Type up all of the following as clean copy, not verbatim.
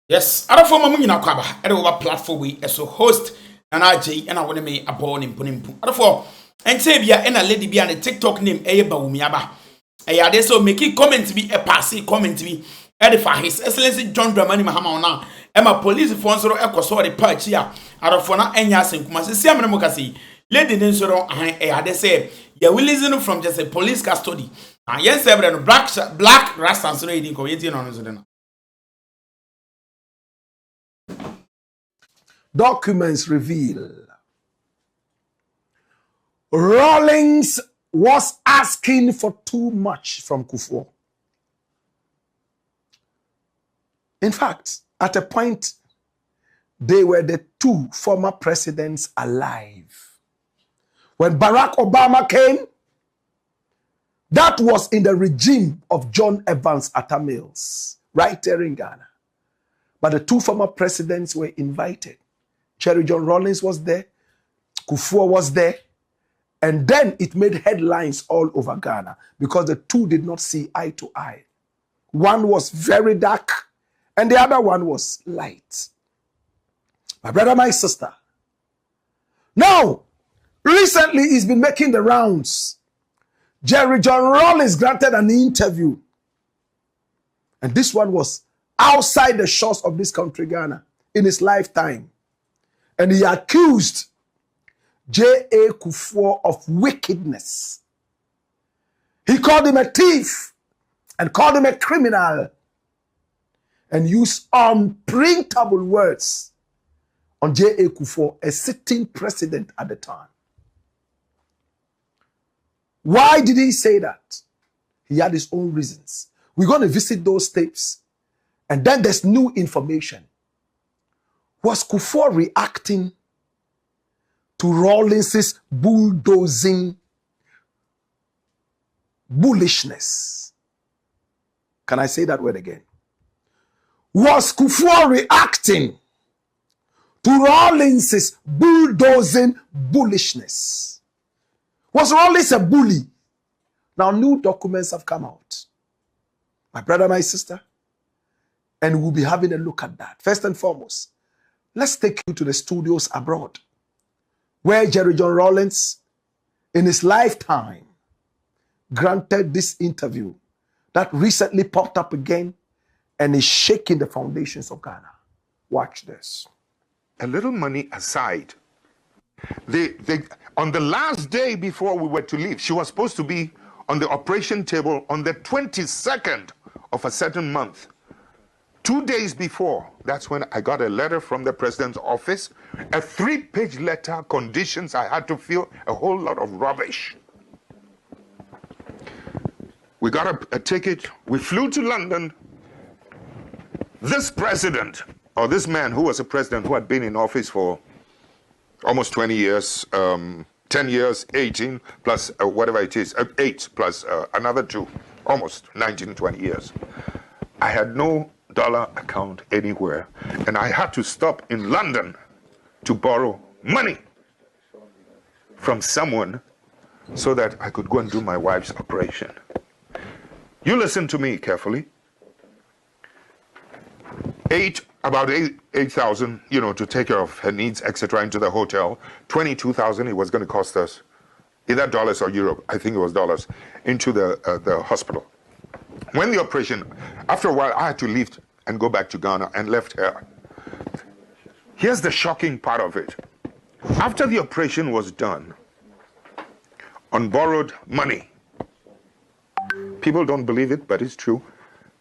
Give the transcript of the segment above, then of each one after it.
Yes, other form of Muna Kwaba, over platform we as a host, and RJ, and I want to make a born in Punimpu. Other for and say, be a lady be on a TikTok name, Bawumia. I so make it comment to be a passy comment to be edify His Excellency John Dramani Mahama now. Emma police for so echo saw the patch here. Out of Fona and Yasin Kumasi, Siamana Mokasi. Lady Densoro, I say, you will listen from just a police custody. And yes, several black rastans reading Korean on. Documents reveal Rawlings was asking for too much from Kufuor. In fact, at a point, they were the two former presidents alive. When Barack Obama came, that was in the regime of John Evans Atta Mills, right there in Ghana. But the two former presidents were invited. Cherry John Rawlings was there, Kufuor was there, and then it made headlines all over Ghana because the two did not see eye to eye. One was very dark, and the other one was light. My brother, my sister. Now, recently he's been making the rounds. Jerry John Rawlings granted an interview, and this one was outside the shores of this country, Ghana, in his lifetime. And he accused J.A. Kufuor of wickedness. He called him a thief and called him a criminal and used unprintable words on J.A. Kufuor, a sitting president at the time. Why did he say that? He had his own reasons. We're going to visit those tapes. And then there's new information. Was Kufuor reacting to Rawlings' bulldozing bullishness? Can I say that word again? Was Kufuor reacting to Rawlings' bulldozing bullishness? Was Rawlings a bully? Now new documents have come out. My brother, my sister, and we'll be having a look at that. First and foremost, let's take you to the studios abroad, where Jerry John Rawlings, in his lifetime, granted this interview that recently popped up again and is shaking the foundations of Ghana. Watch this. A little money aside. On the last day before we were to leave, she was supposed to be on the operation table on the 22nd of a certain month. 2 days before, that's when I got a letter from the president's office, a 3-page letter, conditions I had to fill, a whole lot of rubbish. We got a ticket, we flew to London. This president, or this man who was a president who had been in office for almost 20 years, 10 years, 18, plus whatever it is, 8 plus another 2, almost 19, 20 years. I had no dollar account anywhere, and I had to stop in London to borrow money from someone so that I could go and do my wife's operation. You listen to me carefully. About 8,000, to take care of her needs, etc., into the hotel. 22,000 it was going to cost us, either dollars or euro. I think it was dollars, into the hospital. When the operation, after a while, I had to leave and go back to Ghana and left her. Here's the shocking part of it. After the operation was done, on borrowed money, people don't believe it, but it's true,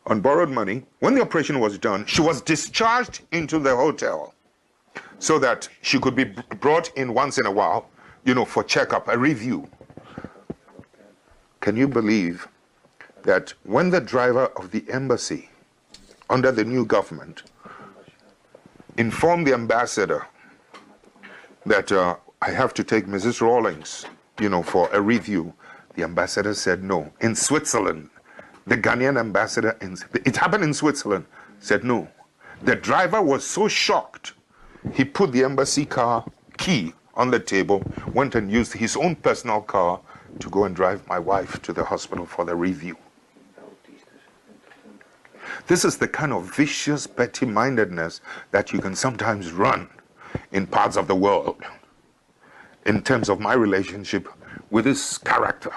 on borrowed money, when the operation was done, she was discharged into the hotel so that she could be brought in once in a while, for checkup, a review. Can you believe that when the driver of the embassy under the new government informed the ambassador that I have to take Mrs. Rawlings, for a review, the ambassador said no. In Switzerland, the Ghanaian ambassador, it happened in Switzerland, said no. The driver was so shocked, he put the embassy car key on the table, went and used his own personal car to go and drive my wife to the hospital for the review. This is the kind of vicious petty-mindedness that you can sometimes run in parts of the world in terms of my relationship with this character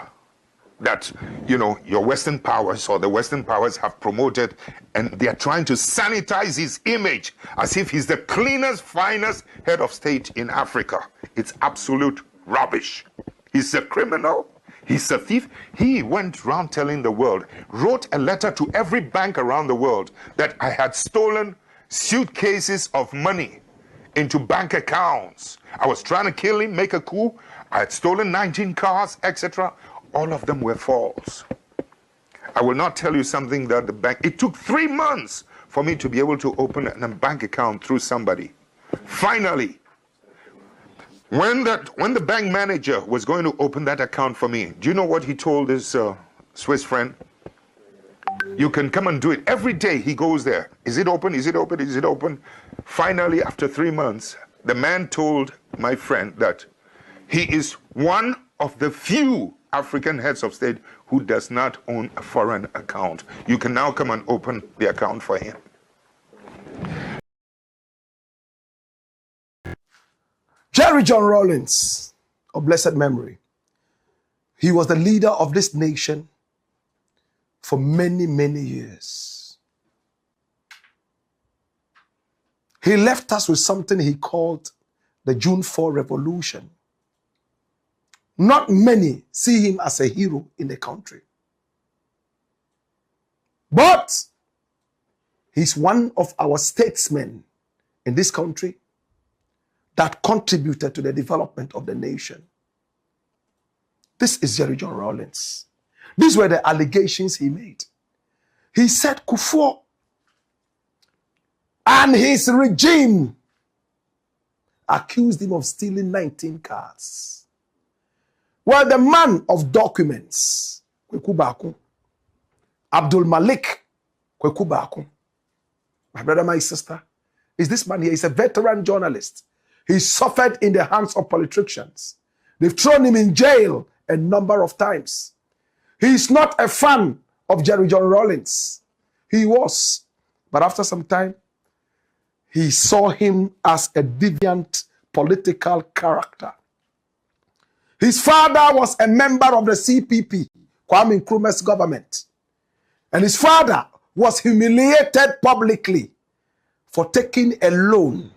that, you know, your Western powers or the Western powers have promoted, and they are trying to sanitize his image as if he's the cleanest, finest head of state in Africa. It's absolute rubbish. He's a criminal. He's a thief. He went around telling the world, wrote a letter to every bank around the world that I had stolen suitcases of money into bank accounts. I was trying to kill him, make a coup. I had stolen 19 cars, etc. All of them were false. I will not tell you something that the bank... It took 3 months for me to be able to open a bank account through somebody. Finally, when the bank manager was going to open that account for me, do you know what he told his Swiss friend? You can come and do it. Every day he goes there. Is it open? Is it open? Is it open? Finally, after 3 months, the man told my friend that he is one of the few African heads of state who does not own a foreign account. You can now come and open the account for him. Jerry John Rawlings, of blessed memory, he was the leader of this nation for many, many years. He left us with something he called the June 4 Revolution. Not many see him as a hero in the country. But he's one of our statesmen in this country that contributed to the development of the nation. This is Jerry John Rawlings. These were the allegations he made. He said Kufuor and his regime accused him of stealing 19 cars. Well, the man of documents, Kweku Baako, Abdul Malik Kweku Baako, my brother, my sister, is this man here. He's a veteran journalist. He suffered in the hands of politicians. They've thrown him in jail a number of times. He's not a fan of Jerry John Rawlings. He was. But after some time, he saw him as a deviant political character. His father was a member of the CPP, Kwame Nkrumah's government. And his father was humiliated publicly for taking a loan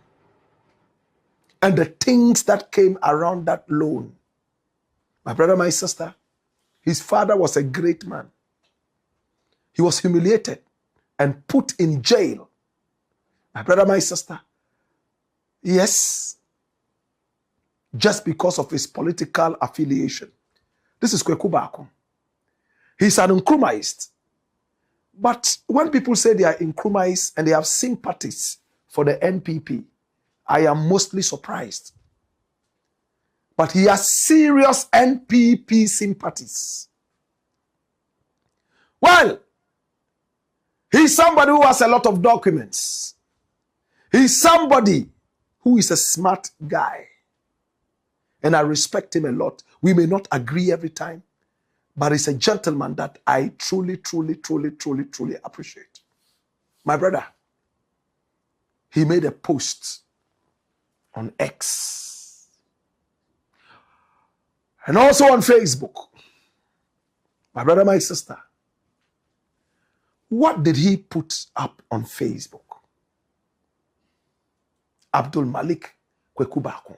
and the things that came around that loan. My brother, my sister, his father was a great man. He was humiliated and put in jail. My brother, my sister, yes, just because of his political affiliation. This is Kweku Baako. He's an Nkrumahist. But when people say they are Nkrumahist and they have sympathies for the NPP, I am mostly surprised. But he has serious NPP sympathies. Well, he's somebody who has a lot of documents. He's somebody who is a smart guy. And I respect him a lot. We may not agree every time, but he's a gentleman that I truly, truly, truly, truly, truly appreciate. My brother, he made a post on X and also on Facebook. My brother, my sister, what did he put up on Facebook? Abdul Malik Kweku Baako.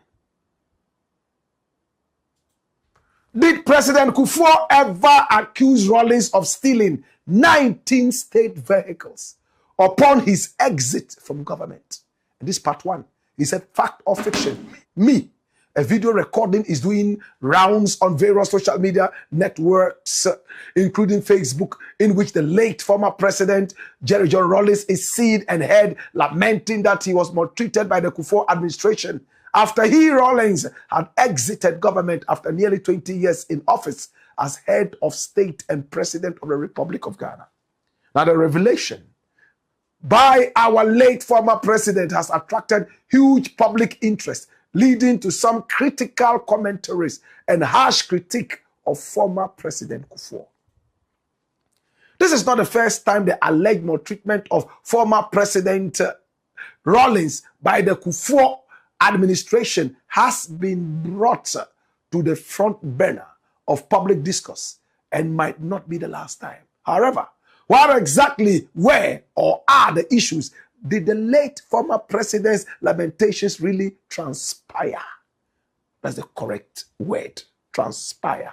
Did President Kufuor ever accuse Rawlings of stealing 19 state vehicles upon his exit from government? And this part one. He said, fact or fiction? Me. A video recording is doing rounds on various social media networks, including Facebook, in which the late former president, Jerry John Rawlings, is seen and heard lamenting that he was maltreated by the Kufuor administration after he, Rawlings, had exited government after nearly 20 years in office as head of state and president of the Republic of Ghana. Now, the revelation by our late former president has attracted huge public interest, leading to some critical commentaries and harsh critique of former President Kufuor. This is not the first time the alleged maltreatment of former President Rawlings by the Kufuor administration has been brought to the front burner of public discourse and might not be the last time. However, what exactly were or are the issues did the late former president's lamentations really transpire? That's the correct word, transpire.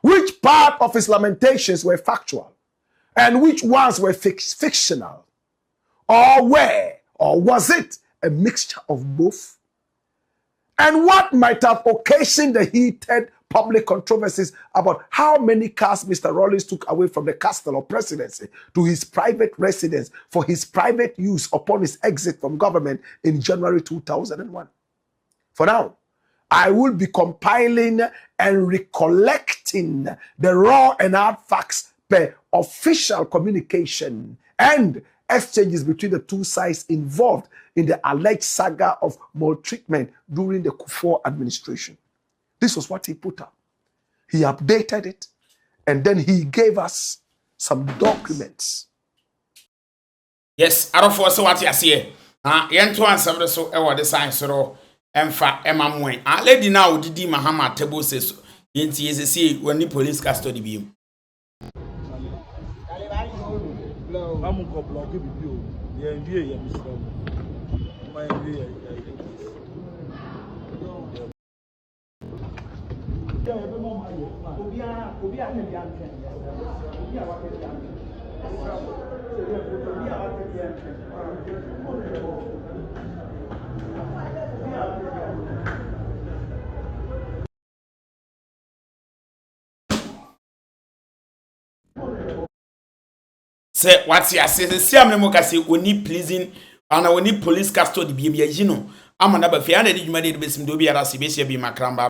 Which part of his lamentations were factual and which ones were fictional? Or was it a mixture of both? And what might have occasioned the heated public controversies about how many cars Mr. Rawlings took away from the castle or presidency to his private residence for his private use upon his exit from government in January 2001? For now, I will be compiling and recollecting the raw and hard facts per official communication and exchanges between the two sides involved in the alleged saga of maltreatment during the Kufuor administration. This was what he put up. He updated it, and then he gave us some documents. Yes, I don't force what you say. Yento answer so e wode sign so emfa emamwen. Lady now didi Mahama table says yenti yesi when the police custody bi. I'm going to block it with you. The NBA, my NBA. Say what's ya say see am no kasi oni pleasing ana oni police custody bi ya yino amana ba fi ana di dwuma de besim do bi ara se be bi makramba